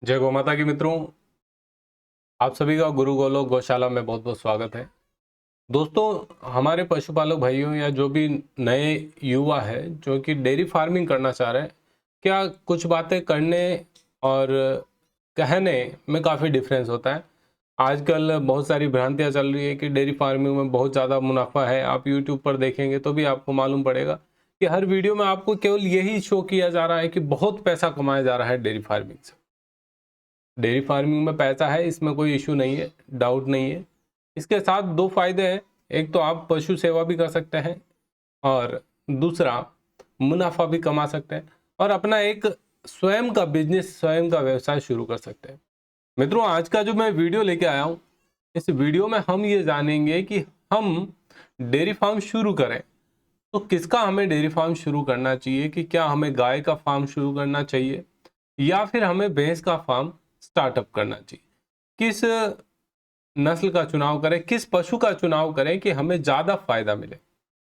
जय गौ माता की मित्रों, आप सभी का गुरु गोलोक गौशाला में बहुत बहुत स्वागत है। दोस्तों, हमारे पशुपालक भाइयों या जो भी नए युवा है जो कि डेयरी फार्मिंग करना चाह रहे हैं, क्या कुछ बातें करने और कहने में काफ़ी डिफरेंस होता है। आजकल बहुत सारी भ्रांतियां चल रही है कि डेयरी फार्मिंग में बहुत ज़्यादा मुनाफा है। आप यूट्यूब पर देखेंगे तो भी आपको मालूम पड़ेगा कि हर वीडियो में आपको केवल यही शो किया जा रहा है कि बहुत पैसा कमाया जा रहा है डेयरी फार्मिंग से। डेयरी फार्मिंग में पैसा है, इसमें कोई इशू नहीं है, डाउट नहीं है। इसके साथ दो फायदे हैं। एक तो आप पशु सेवा भी कर सकते हैं और दूसरा मुनाफा भी कमा सकते हैं और अपना एक स्वयं का बिजनेस, स्वयं का व्यवसाय शुरू कर सकते हैं। मित्रों, आज का जो मैं वीडियो लेके आया हूँ, इस वीडियो में हम ये जानेंगे कि हम डेयरी फार्म शुरू करें तो किसका हमें डेयरी फार्म शुरू करना चाहिए, कि क्या हमें गाय का फार्म शुरू करना चाहिए या फिर हमें भैंस का फार्म स्टार्टअप करना चाहिए। किस नस्ल का चुनाव करें, किस पशु का चुनाव करें कि हमें ज़्यादा फायदा मिले,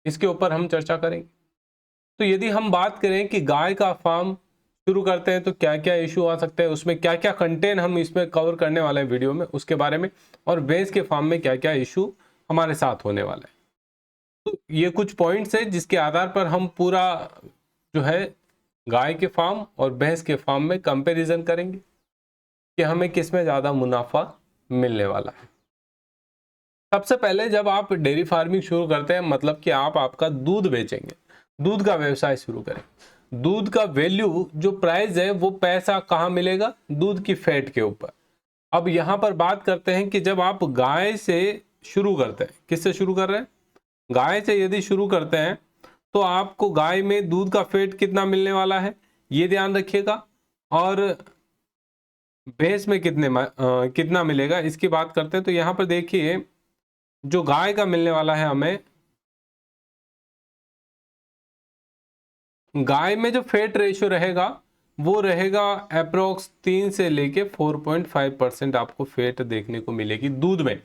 इसके ऊपर हम चर्चा करेंगे। तो यदि हम बात करें कि गाय का फार्म शुरू करते हैं तो क्या क्या इशू आ सकते हैं, उसमें क्या क्या कंटेंट हम इसमें कवर करने वाले हैं वीडियो में, उसके बारे में, और भैंस के फार्म में क्या क्या इशू हमारे साथ होने वाला है। तो ये कुछ पॉइंट्स है जिसके आधार पर हम पूरा जो है गाय के फार्म और भैंस के फार्म में कंपैरिजन करेंगे कि हमें किसमें ज़्यादा मुनाफा मिलने वाला है। सबसे पहले जब आप डेयरी फार्मिंग शुरू करते हैं, मतलब कि आप आपका दूध बेचेंगे, दूध का व्यवसाय शुरू करें। दूध का वैल्यू जो प्राइस है वो पैसा कहाँ मिलेगा? दूध की फैट के ऊपर। अब यहां पर बात करते हैं कि जब आप गाय से शुरू करते हैं, किससे शुरू कर रहे हैं? गाय से यदि शुरू करते हैं तो आपको गाय में दूध का फैट कितना मिलने वाला है ये ध्यान रखिएगा, और भैंस में कितना मिलेगा इसकी बात करते हैं। तो यहां पर देखिए, जो गाय का मिलने वाला है हमें, गाय में जो फैट रेशियो रहेगा वो रहेगा अप्रोक्स 3 से लेके 4.5% आपको फैट देखने को मिलेगी दूध में।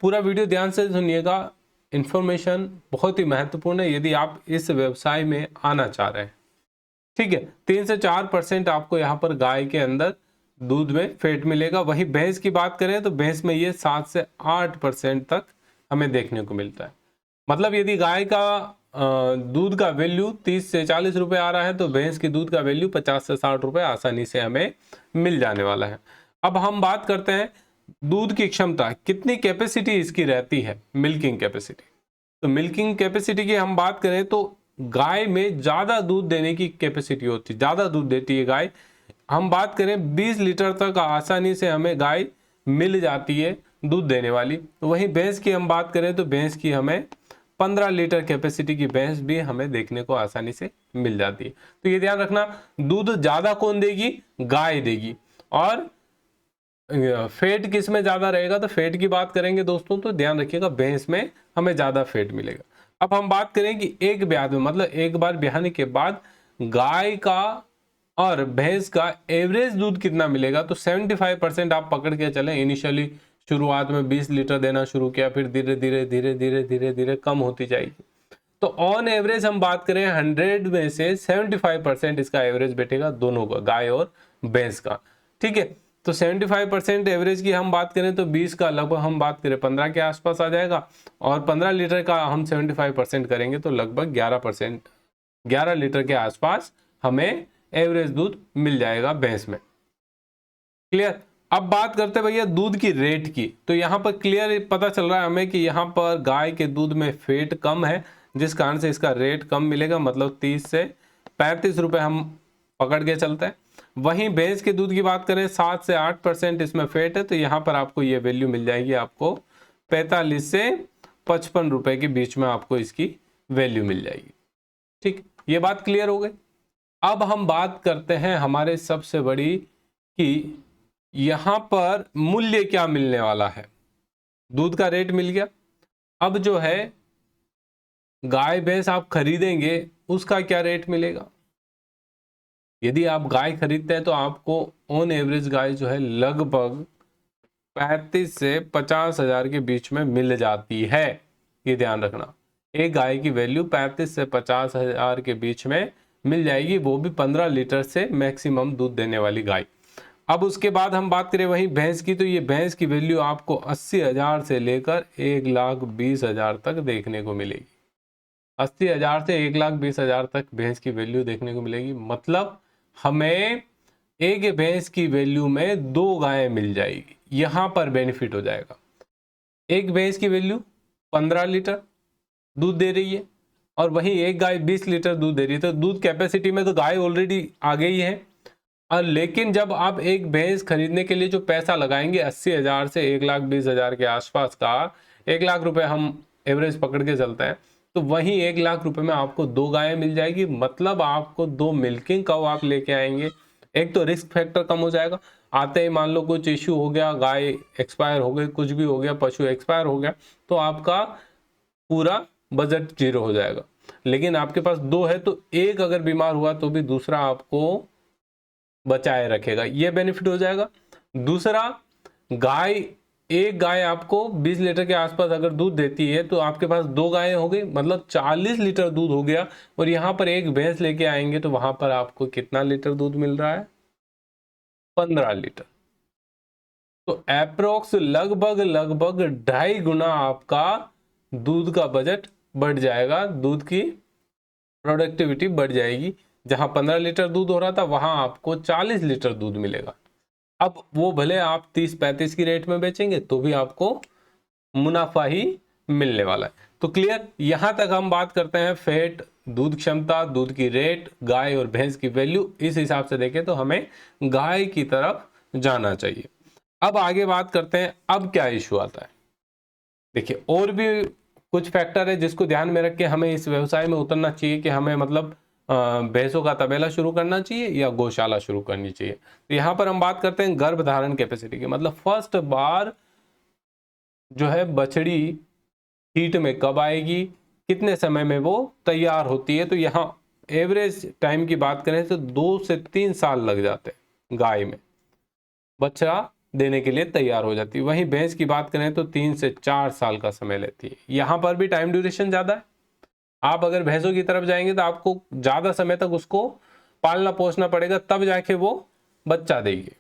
पूरा वीडियो ध्यान से सुनिएगा, इंफॉर्मेशन बहुत ही महत्वपूर्ण है यदि आप इस व्यवसाय में आना चाह रहे हैं। ठीक है, 3 से 4% आपको यहाँ पर गाय के अंदर दूध में फैट मिलेगा। वही भैंस की बात करें तो भैंस में ये 7 से 8% तक हमें देखने को मिलता है। मतलब यदि गाय का दूध का वैल्यू 30 से 40 रुपए आ रहा है तो भैंस की दूध का वैल्यू 50 से 60 रुपए आसानी से हमें मिल जाने वाला है। अब हम बात करते हैं दूध की क्षमता, कितनी कैपेसिटी इसकी रहती है, मिल्किंग कैपेसिटी। तो मिल्किंग कैपेसिटी की हम बात करें तो गाय में ज्यादा दूध देने की कैपेसिटी होती है, ज्यादा दूध देती है गाय। हम बात करें 20 लीटर तक आसानी से हमें गाय मिल जाती है दूध देने वाली। तो वहीं भैंस की हम बात करें तो भैंस की हमें 15 लीटर कैपेसिटी की भैंस भी हमें देखने को आसानी से मिल जाती है। तो ये ध्यान रखना, दूध ज्यादा कौन देगी? गाय देगी। और फैट किस में ज्यादा रहेगा? तो फैट की बात करेंगे दोस्तों तो ध्यान रखिएगा भैंस में हमें ज्यादा फैट मिलेगा। अब हम बात करें कि एक ब्याह में, मतलब एक बार ब्याहने के बाद गाय का और भैंस का एवरेज दूध कितना मिलेगा? तो 75% आप पकड़ के चले। इनिशियली शुरुआत में 20 लीटर देना शुरू किया, फिर धीरे धीरे धीरे धीरे धीरे धीरे कम होती जाएगी। तो ऑन एवरेज हम बात करें 100 में से 75% इसका एवरेज बैठेगा दोनों का, गाय और भैंस का। ठीक है, तो 75% एवरेज की हम बात करें तो 20 का लगभग हम बात करें 15 के आसपास आ जाएगा, और 15 लीटर का हम 75% करेंगे तो लगभग 11 लीटर के आसपास हमें एवरेज दूध मिल जाएगा भैंस में। क्लियर? अब बात करते हैं भैया दूध की रेट की। तो यहाँ पर क्लियर पता चल रहा है हमें कि यहाँ पर गाय के दूध में फैट कम है, जिस कारण से इसका रेट कम मिलेगा, मतलब 30 से 35 रुपए हम पकड़ के चलते हैं। वहीं भैंस के दूध की बात करें 7 से 8% इसमें फैट है, तो यहाँ पर आपको ये वैल्यू मिल जाएगी, आपको 45 से 55 रुपए के बीच में आपको इसकी वैल्यू मिल जाएगी। ठीक, ये बात क्लियर हो गई। अब हम बात करते हैं हमारे सबसे बड़ी कि यहां पर मूल्य क्या मिलने वाला है। दूध का रेट मिल गया, अब जो है गाय भैंस आप खरीदेंगे उसका क्या रेट मिलेगा। यदि आप गाय खरीदते हैं तो आपको ऑन एवरेज गाय जो है लगभग 35 से 50 हजार के बीच में मिल जाती है। ये ध्यान रखना, एक गाय की वैल्यू 35 से 50 हजार के बीच में मिल जाएगी, वो भी 15 लीटर से मैक्सिमम दूध देने वाली गाय। अब उसके बाद हम बात करें वहीं भैंस की, तो ये भैंस की वैल्यू आपको 80,000 से लेकर 1,20,000 तक देखने को मिलेगी। 80,000 से 1,20,000 तक भैंस की वैल्यू देखने को मिलेगी। मतलब हमें एक भैंस की वैल्यू में 2 गायें मिल जाएगी। यहां पर बेनिफिट हो जाएगा। एक भैंस की वैल्यू 15 लीटर दूध दे रही है और वहीं एक गाय 20 लीटर दूध दे रही है, तो दूध कैपेसिटी में तो गाय ऑलरेडी आ गई है। और लेकिन जब आप एक भैंस खरीदने के लिए जो पैसा लगाएंगे 80,000 से 1,20,000 के आसपास का, 1,00,000 रुपए हम एवरेज पकड़ के चलते हैं, तो वहीं 1,00,000 रुपए में आपको 2 गायें मिल जाएगी। मतलब आपको 2 मिल्किंग काऊ आप लेके आएंगे। एक तो रिस्क फैक्टर कम हो जाएगा। आते ही मान लो कुछ इश्यू हो गया, गाय एक्सपायर हो गई, कुछ भी हो गया, पशु एक्सपायर हो गया, तो आपका पूरा बजट जीरो हो जाएगा। लेकिन आपके पास 2 है तो एक अगर बीमार हुआ तो भी दूसरा आपको बचाए रखेगा, ये बेनिफिट हो जाएगा। दूसरा, एक गाय आपको 20 लीटर के आसपास अगर दूध देती है तो आपके पास 2 गायें हो गई, मतलब 40 लीटर दूध हो गया। और यहां पर एक भैंस लेके आएंगे तो वहां पर आपको कितना लीटर दूध मिल रहा है? 15 लीटर। तो एप्रोक्स लगभग 2.5 गुना आपका दूध का बजट बढ़ जाएगा, दूध की प्रोडक्टिविटी बढ़ जाएगी। जहां 15 लीटर दूध हो रहा था वहां आपको 40 लीटर दूध मिलेगा। अब वो भले आप 30-35 की रेट में बेचेंगे तो भी आपको मुनाफा ही मिलने वाला है। तो क्लियर, यहां तक हम बात करते हैं फैट, दूध क्षमता, दूध की रेट, गाय और भैंस की वैल्यू। इस हिसाब से देखें तो हमें गाय की तरफ जाना चाहिए। अब आगे बात करते हैं, अब क्या इश्यू आता है। देखिए, और भी कुछ फैक्टर है जिसको ध्यान में रख के हमें इस व्यवसाय में उतरना चाहिए कि हमें मतलब भैंसों का तबेला शुरू करना चाहिए या गौशाला शुरू करनी चाहिए। तो यहाँ पर हम बात करते हैं गर्भ धारण कैपेसिटी की, मतलब फर्स्ट बार जो है बछड़ी हीट में कब आएगी, कितने समय में वो तैयार होती है। तो यहाँ एवरेज टाइम की बात करें तो 2 से 3 साल लग जाते हैं गाय में, बच्चा देने के लिए तैयार हो जाती है। वहीं भैंस की बात करें तो 3 से 4 साल का समय लेती है। यहाँ पर भी टाइम ड्यूरेशन ज्यादा है। आप अगर भैंसों की तरफ जाएंगे तो आपको ज्यादा समय तक उसको पालना पोसना पड़ेगा, तब जाके वो बच्चा देगी।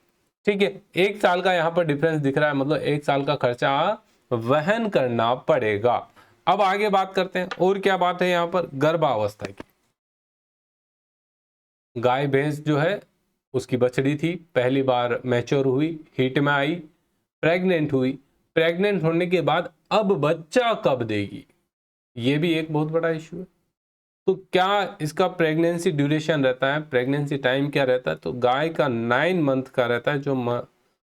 ठीक है, 1 साल का यहाँ पर डिफरेंस दिख रहा है, मतलब 1 साल का खर्चा वहन करना पड़ेगा। अब आगे बात करते हैं, और क्या बात है यहाँ पर, गर्भावस्था की। गाय भैंस जो है उसकी बछड़ी थी, पहली बार मैच्योर हुई, हीट में आई, प्रेग्नेंट हुई, प्रेग्नेंट होने के बाद अब बच्चा कब देगी, ये भी एक बहुत बड़ा इश्यू है। तो क्या इसका प्रेगनेंसी ड्यूरेशन रहता है, प्रेगनेंसी टाइम क्या रहता है? तो गाय का 9 मंथ का रहता है, जो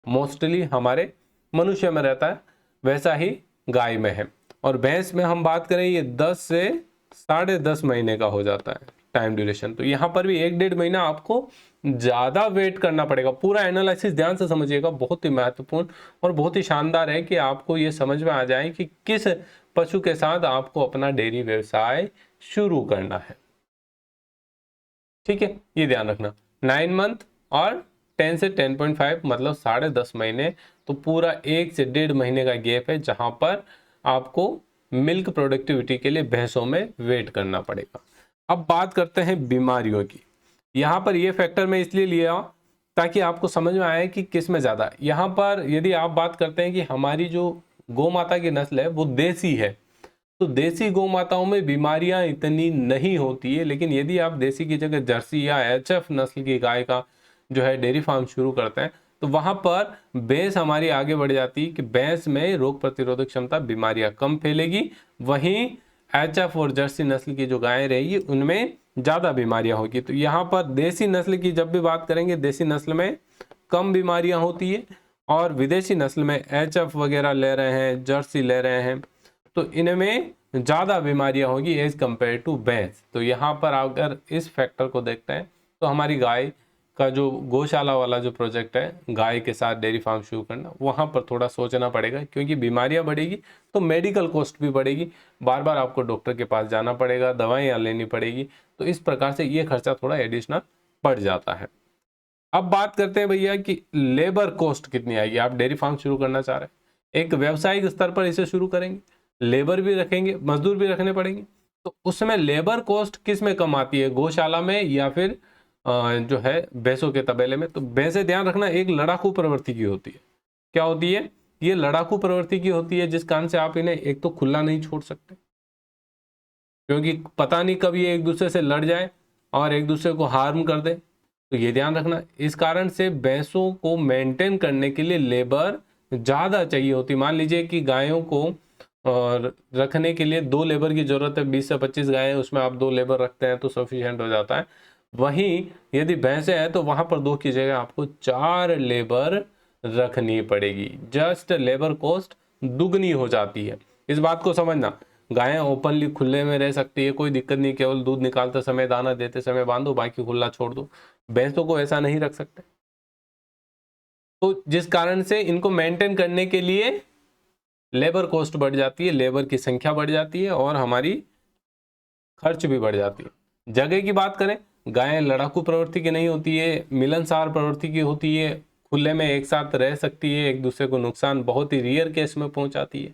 मोस्टली हमारे मनुष्य में रहता है वैसा ही गाय में है। और भैंस में हम बात करें ये 10 से 10.5 महीने का हो जाता है टाइम ड्यूरेशन। तो यहाँ पर भी 1-1.5 महीना आपको ज्यादा वेट करना पड़ेगा। पूरा एनालिसिस ध्यान से समझिएगा, बहुत ही महत्वपूर्ण और बहुत ही शानदार है कि आपको ये समझ में आ जाए कि किस पशु के साथ आपको अपना डेयरी व्यवसाय शुरू करना है। ठीक है, ये ध्यान रखना। 9 मंथ और 10 से 10.5 मतलब 10.5 महीने, तो पूरा 1 से 1.5 महीने का गैप है जहां पर आपको मिल्क प्रोडक्टिविटी के लिए भैंसों में वेट करना पड़ेगा। अब बात करते हैं बीमारियों की। यहाँ पर ये फैक्टर मैं इसलिए लिया ताकि आपको समझ में आए कि किस में ज्यादा। यहाँ पर यदि आप बात करते हैं कि हमारी जो गौ माता की नस्ल है वो देसी है, तो देसी गौ माताओं में बीमारियां इतनी नहीं होती है। लेकिन यदि आप देसी की जगह जर्सी या एचएफ नस्ल की गाय का जो है डेयरी फार्म शुरू करते हैं तो वहां पर भैंस हमारी आगे बढ़ जाती है कि भैंस में रोग प्रतिरोधक क्षमता, बीमारियां कम फैलेगी। वहीं एचएफ और जर्सी नस्ल की जो गायें रहेगी उनमें ज्यादा बीमारियां होगी। तो यहाँ पर देसी नस्ल की जब भी बात करेंगे, देसी नस्ल में कम बीमारियां होती है, और विदेशी नस्ल में एचएफ वगैरह ले रहे हैं, जर्सी ले रहे हैं, तो इनमें ज्यादा बीमारियां होगी एज कंपेयर टू भैंस। तो यहाँ पर अगर इस फैक्टर को देखते हैं तो हमारी गाय का जो गौशाला वाला जो प्रोजेक्ट है, गाय के साथ डेयरी फार्म शुरू करना, वहां पर थोड़ा सोचना पड़ेगा, क्योंकि बीमारियां बढ़ेगी तो मेडिकल कॉस्ट भी बढ़ेगी, बार बार आपको डॉक्टर के पास जाना पड़ेगा, दवाइयां लेनी पड़ेगी। तो इस प्रकार से ये खर्चा थोड़ा एडिशनल बढ़ जाता है। अब बात करते हैं भैया कि लेबर कॉस्ट कितनी आएगी। आप डेयरी फार्म शुरू करना चाह रहे हैं, एक व्यावसायिक स्तर पर इसे शुरू करेंगे, लेबर भी रखेंगे, मजदूर भी रखने पड़ेंगे, तो उसमें लेबर कॉस्ट किस में कम आती है, गौशाला में या फिर जो है भैंसों के तबेले में। तो भैंसे ध्यान रखना एक लड़ाकू प्रवृत्ति की होती है। क्या होती है? ये लड़ाकू प्रवृत्ति की होती है, जिस कारण से आप इन्हें एक तो खुला नहीं छोड़ सकते, क्योंकि पता नहीं कब ये एक दूसरे से लड़ जाए और एक दूसरे को हार्म कर दे। तो ये ध्यान रखना। इस कारण से भैंसों को मेंटेन करने के लिए लेबर ज़्यादा चाहिए होती। मान लीजिए कि गायों को और रखने के लिए 2 लेबर की जरूरत है, 20 से 25 गायें, उसमें आप 2 लेबर रखते हैं तो सफिशिएंट हो जाता है। वहीं यदि भैंसें हैं तो वहां पर 2 की जगह आपको 4 लेबर रखनी पड़ेगी। जस्ट लेबर कॉस्ट दुगनी हो जाती है। इस बात को समझना। गायें ओपनली खुले में रह सकती है, कोई दिक्कत नहीं, केवल दूध निकालते समय दाना देते समय बांधो, बाकी खुला छोड़ दो। भैंसों को ऐसा नहीं रख सकते, तो जिस कारण से इनको मेंटेन करने के लिए लेबर कॉस्ट बढ़ जाती है, लेबर की संख्या बढ़ जाती है और हमारी खर्च भी बढ़ जाती है। जगह की बात करें, गायें लड़ाकू प्रवृत्ति की नहीं होती है, मिलनसार प्रवृत्ति की होती है, खुले में एक साथ रह सकती है, एक दूसरे को नुकसान बहुत ही रेयर केस में पहुंचाती है,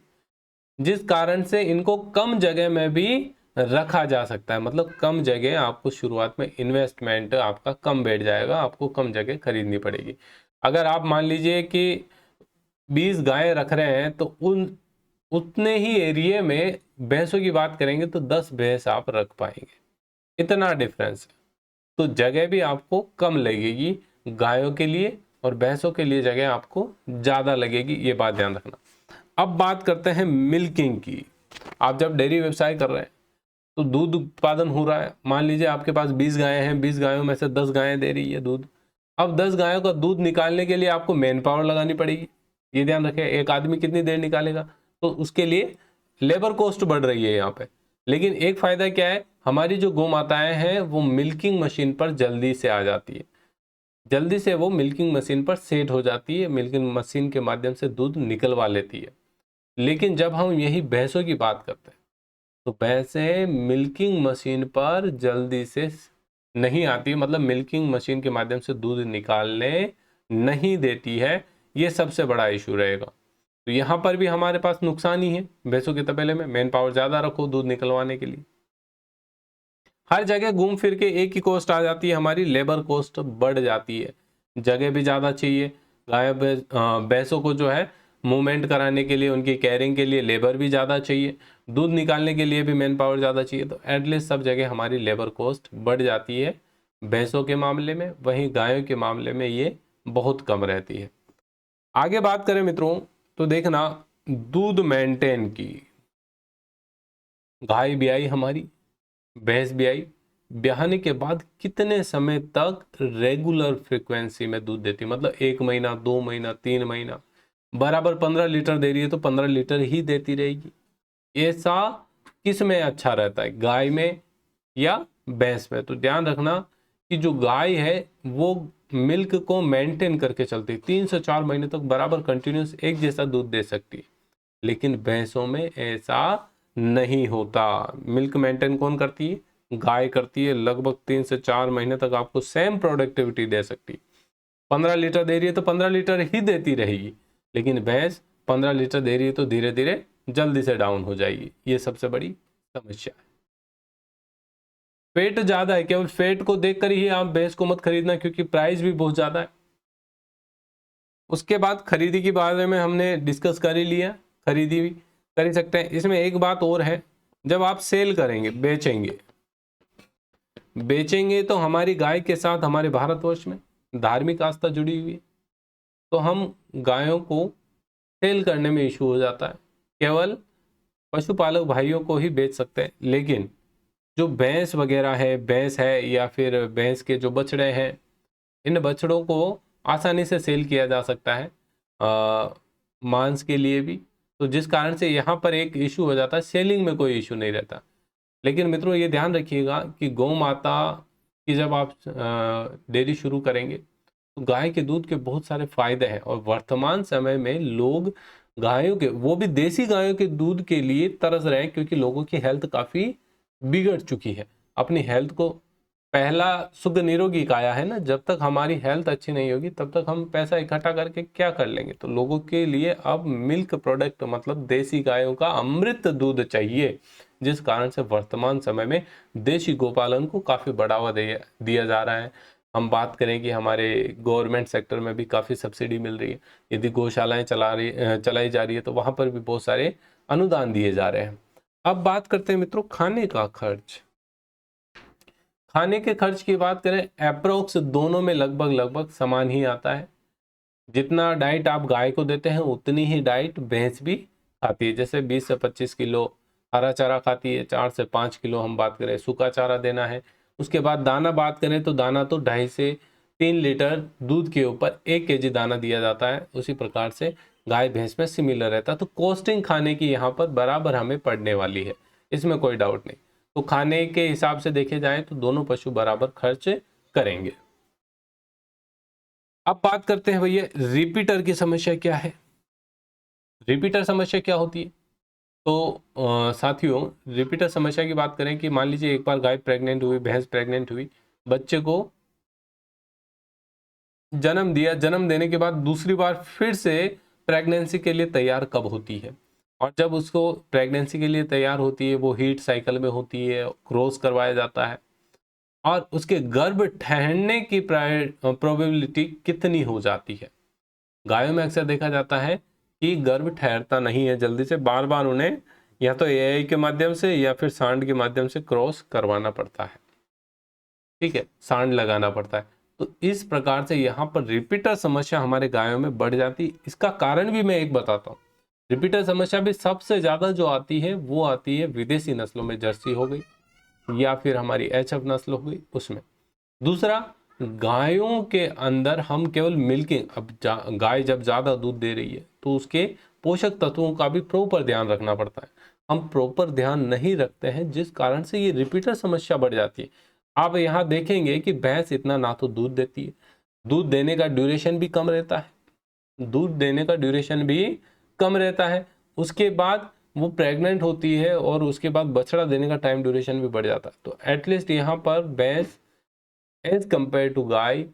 जिस कारण से इनको कम जगह में भी रखा जा सकता है। मतलब कम जगह आपको शुरुआत में इन्वेस्टमेंट आपका कम बैठ जाएगा, आपको कम जगह खरीदनी पड़ेगी। अगर आप मान लीजिए कि 20 गायें रख रहे हैं तो उतने ही एरिया में भैंसों की बात करेंगे तो 10 भैंस आप रख पाएंगे, इतना डिफरेंस है। तो जगह भी आपको कम लगेगी गायों के लिए और भैंसों के लिए जगह आपको ज़्यादा लगेगी, ये बात ध्यान रखना। अब बात करते हैं मिल्किंग की। आप जब डेयरी व्यवसाय कर रहे हैं तो दूध उत्पादन हो रहा है। मान लीजिए आपके पास 20 गायें हैं, 20 गायों में से 10 गायें दे रही है दूध। अब 10 गायों का दूध निकालने के लिए आपको मैन पावर लगानी पड़ेगी। ये ध्यान रखें, एक आदमी कितनी देर निकालेगा, तो उसके लिए लेबर कॉस्ट बढ़ रही है यहाँ पे। लेकिन एक फायदा क्या है, हमारी जो गौ माताएं हैं वो मिल्किंग मशीन पर जल्दी से आ जाती है, जल्दी से वो मिल्किंग मशीन पर सेट हो जाती है, मिल्किंग मशीन के माध्यम से दूध निकलवा लेती है। लेकिन जब हम यही भैंसों की बात करते हैं तो भैंसें मिल्किंग मशीन पर जल्दी से नहीं आती, मतलब मिल्किंग मशीन के माध्यम से दूध निकालने नहीं देती है। ये सबसे बड़ा इशू रहेगा। तो यहाँ पर भी हमारे पास नुकसान ही है। भैंसों के तबेले में मैन पावर ज्यादा रखो दूध निकलवाने के लिए, हर जगह घूम फिर के एक ही कॉस्ट आ जाती है, हमारी लेबर कॉस्ट बढ़ जाती है। जगह भी ज़्यादा चाहिए, गाय भैंसों को जो है मूवमेंट कराने के लिए, उनकी केयरिंग के लिए लेबर भी ज़्यादा चाहिए, दूध निकालने के लिए भी मैन पावर ज़्यादा चाहिए। तो एटलीस्ट सब जगह हमारी लेबर कॉस्ट बढ़ जाती है भैंसों के मामले में, वहीं गायों के मामले में ये बहुत कम रहती है। आगे बात करें मित्रों तो देखना दूध मेंटेन की। गाय ब्याई हमारी, भैंस ब्याई, ब्याहने के बाद कितने समय तक रेगुलर फ्रीक्वेंसी में दूध देती है, मतलब 1 महीना, 2 महीना, 3 महीना, बराबर 15 लीटर दे रही है तो 15 लीटर ही देती रहेगी। ऐसा किस में अच्छा रहता है, गाय में या भैंस में? तो ध्यान रखना कि जो गाय है वो मिल्क को मेंटेन करके चलती है, 3 से 4 महीने तक बराबर कंटिन्यूस एक जैसा दूध दे सकती है। लेकिन भैंसों में ऐसा नहीं होता। मिल्क मेंटेन कौन करती है? गाय करती है। लगभग 3 से 4 महीने तक आपको सेम प्रोडक्टिविटी दे सकती है। 15 लीटर दे रही है तो 15 लीटर ही देती रहेगी, लेकिन भैंस 15 लीटर दे रही है तो धीरे धीरे जल्दी से डाउन हो जाएगी। ये सबसे बड़ी समस्या है। फेट ज्यादा है, केवल फेट को देखकर ही आप भैंस को मत खरीदना, क्योंकि प्राइस भी बहुत ज्यादा है। उसके बाद खरीदी के बारे में हमने डिस्कस कर ही लिया, खरीदी भी कर ही सकते हैं। इसमें एक बात और है, जब आप सेल करेंगे, बेचेंगे तो हमारी गाय के साथ हमारे भारतवर्ष में धार्मिक आस्था जुड़ी हुई है, तो हम गायों को सेल करने में इशू हो जाता है। केवल पशुपालक भाइयों को ही बेच सकते हैं, लेकिन जो भैंस वगैरह है, भैंस है या फिर भैंस के जो बछड़े हैं, इन बछड़ों को आसानी से सेल किया जा सकता है मांस के लिए भी। तो जिस कारण से यहाँ पर एक इशू हो जाता है, सेलिंग में कोई इशू नहीं रहता। लेकिन मित्रों ये ध्यान रखिएगा कि गौ माता की जब आप डेयरी शुरू करेंगे तो गाय के दूध के बहुत सारे फायदे हैं, और वर्तमान समय में लोग गायों के, वो भी देसी गायों के दूध के लिए तरस रहे हैं, क्योंकि लोगों की हेल्थ काफ़ी बिगड़ चुकी है। अपनी हेल्थ को, पहला सुख निरोगी काया है ना, जब तक हमारी हेल्थ अच्छी नहीं होगी तब तक हम पैसा इकट्ठा करके क्या कर लेंगे। तो लोगों के लिए अब मिल्क प्रोडक्ट, मतलब देसी गायों का अमृत दूध चाहिए, जिस कारण से वर्तमान समय में देशी गोपालन को काफ़ी बढ़ावा दिया जा रहा है। हम बात करें कि हमारे गवर्नमेंट सेक्टर में भी काफ़ी सब्सिडी मिल रही है, यदि गौशालाएं चलाई जा रही है तो वहाँ पर भी बहुत सारे अनुदान दिए जा रहे हैं। अब बात करते हैं मित्रों खाने का खर्च। खाने के खर्च की बात करें, अप्रोक्स दोनों में लगभग समान ही आता है। जितना डाइट आप गाय को देते हैं उतनी ही डाइट भैंस भी खाती है। जैसे 20 से 25 किलो हरा चारा खाती है, 4 से 5 किलो हम बात करें सूखा चारा देना है। उसके बाद दाना बात करें तो दाना तो 2.5 से 3 लीटर दूध के ऊपर 1 केजी दाना दिया जाता है। उसी प्रकार से गाय भैंस में सिमिलर रहता है। तो कॉस्टिंग खाने की यहाँ पर बराबर हमें पड़ने वाली है, इसमें कोई डाउट नहीं। तो खाने के हिसाब से देखे जाए तो दोनों पशु बराबर खर्च करेंगे। अब बात करते हैं भैया रिपीटर की समस्या क्या है। रिपीटर समस्या क्या होती है? तो साथियों, रिपीटर समस्या की बात करें कि मान लीजिए एक बार गाय प्रेग्नेंट हुई, भैंस प्रेग्नेंट हुई, बच्चे को जन्म दिया, जन्म देने के बाद दूसरी बार फिर से प्रेगनेंसी के लिए तैयार कब होती है? और जब उसको प्रेगनेंसी के लिए तैयार होती है, वो हीट साइकिल में होती है, क्रॉस करवाया जाता है, और उसके गर्भ ठहरने की प्रोबेबिलिटी कितनी हो जाती है? गायों में अक्सर देखा जाता है कि गर्भ ठहरता नहीं है जल्दी से, बार बार उन्हें या तो एआई के माध्यम से या फिर सांड के माध्यम से क्रॉस करवाना पड़ता है। ठीक है, सांड लगाना पड़ता है। तो इस प्रकार से यहाँ पर रिपीटर समस्या हमारे गायों में बढ़ जाती है। इसका कारण भी मैं एक बताता हूँ। रिपीटर समस्या भी सबसे ज्यादा जो आती है वो आती है विदेशी नस्लों में, जर्सी हो गई या फिर हमारी एचएफ नस्ल हो गई उसमें। दूसरा, गायों के अंदर हम केवल मिल्किंग, अब गाय जब ज्यादा दूध दे रही है तो उसके पोषक तत्वों का भी प्रॉपर ध्यान रखना पड़ता है। हम प्रॉपर ध्यान नहीं रखते हैं, जिस कारण से ये रिपीटर समस्या बढ़ जाती है। आप यहाँ देखेंगे कि भैंस इतना ना तो दूध देती है, दूध देने का ड्यूरेशन भी कम रहता है, दूध देने का ड्यूरेशन भी कम रहता है। उसके बाद वो प्रेग्नेंट होती है और उसके बाद बछड़ा देने का टाइम ड्यूरेशन भी बढ़ जाता है। तो एटलीस्ट यहाँ पर भैंस एज कंपेयर टू गाय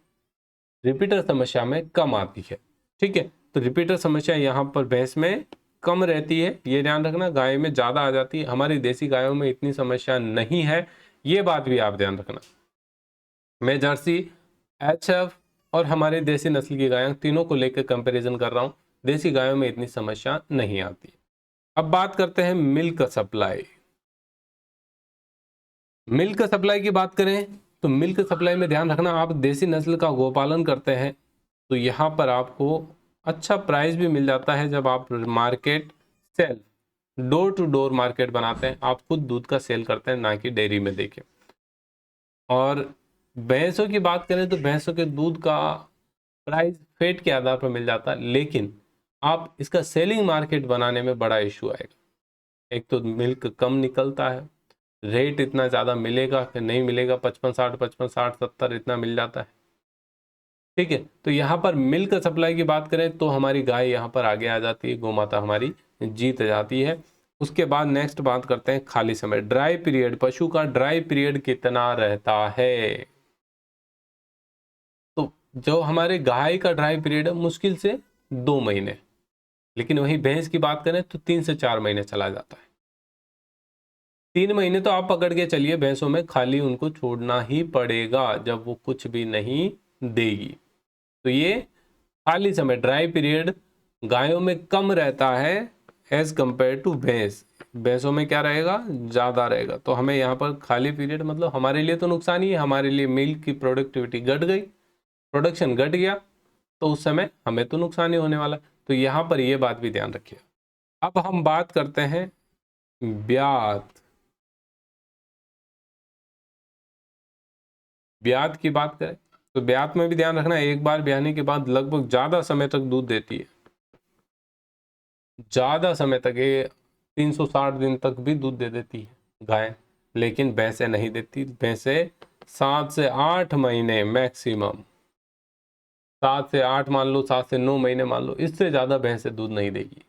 रिपीटर समस्या में कम आती है। ठीक है, तो रिपीटर समस्या यहाँ पर भैंस में कम रहती है, ये ध्यान रखना। गाय में ज्यादा आ जाती है, हमारी देसी गायों में इतनी समस्या नहीं है, ये बात भी आप ध्यान रखना। मैं जर्सी, एचएफ और हमारे देसी नस्ल की गायों तीनों को लेकर कंपैरिजन कर रहा हूँ। देसी गायों में इतनी समस्या नहीं आती। अब बात करते हैं मिल्क सप्लाई। मिल्क सप्लाई की बात करें तो मिल्क सप्लाई में ध्यान रखना, आप देसी नस्ल का गोपालन करते हैं तो यहाँ पर आपको अच्छा प्राइस भी मिल जाता है। जब आप market sale, door to door market बनाते हैं, आप खुद दूध का सेल करते हैं, ना कि डेयरी में देके। और भैंसों की बात करें तो भैंसों के दूध का प्राइस फैट के आधार पर मिल जाता है, लेकिन आप इसका सेलिंग मार्केट बनाने में बड़ा इशू आएगा। एक तो मिल्क कम निकलता है, रेट इतना ज़्यादा मिलेगा कि नहीं मिलेगा, 55-60, 55-60, 70 इतना मिल जाता है। ठीक है, तो यहाँ पर मिल्क सप्लाई की बात करें तो हमारी गाय यहाँ पर आगे आ जाती है, गोमाता हमारी जीत जाती है। उसके बाद नेक्स्ट बात करते हैं खाली समय, ड्राई पीरियड। पशु का ड्राई पीरियड कितना रहता है? तो जो हमारे गाय का ड्राई पीरियड है मुश्किल से 2 महीने, लेकिन वही भैंस की बात करें तो 3 से 4 महीने चला जाता है। 3 महीने तो आप पकड़ के चलिए, भैंसों में खाली उनको छोड़ना ही पड़ेगा जब वो कुछ भी नहीं देगी। तो ये खाली समय, ड्राई पीरियड गायों में कम रहता है एज कंपेयर टू भैंस। भैंसों में क्या रहेगा? ज़्यादा रहेगा। तो हमें यहाँ पर खाली पीरियड मतलब हमारे लिए तो नुकसान ही है, हमारे लिए मिल्क की प्रोडक्टिविटी घट गई, प्रोडक्शन घट गया, तो उस समय हमें तो नुकसान ही होने वाला। तो यहाँ पर ये बात भी ध्यान रखिए। अब हम बात करते हैं ब्यात। ब्यात की बात करें तो ब्यात में भी ध्यान रखना, एक बार ब्याने के बाद लगभग ज्यादा समय तक दूध देती है, ज्यादा समय तक, ये 360 दिन तक भी दूध दे देती है गाय, लेकिन भैंसें नहीं देती। भैंसें 7 से 8 महीने मैक्सिमम, 7 से 8 मान लो, 7 से 9 महीने मान लो, इससे ज्यादा भैंसें दूध नहीं देगी,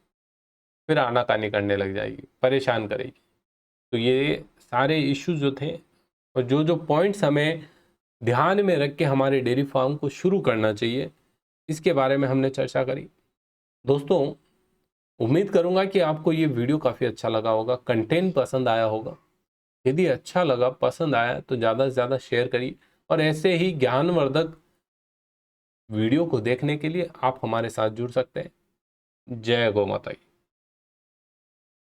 फिर आनाकानी करने लग जाएगी, परेशान करेगी। तो ये सारे इश्यूज जो थे और जो जो पॉइंट्स हमें ध्यान में रख के हमारे डेयरी फार्म को शुरू करना चाहिए, इसके बारे में हमने चर्चा करी। दोस्तों, उम्मीद करूंगा कि आपको ये वीडियो काफ़ी अच्छा लगा होगा, कंटेंट पसंद आया होगा। यदि अच्छा लगा, पसंद आया तो ज़्यादा से ज़्यादा शेयर करिए और ऐसे ही ज्ञानवर्धक वीडियो को देखने के लिए आप हमारे साथ जुड़ सकते हैं। जय गौ माता।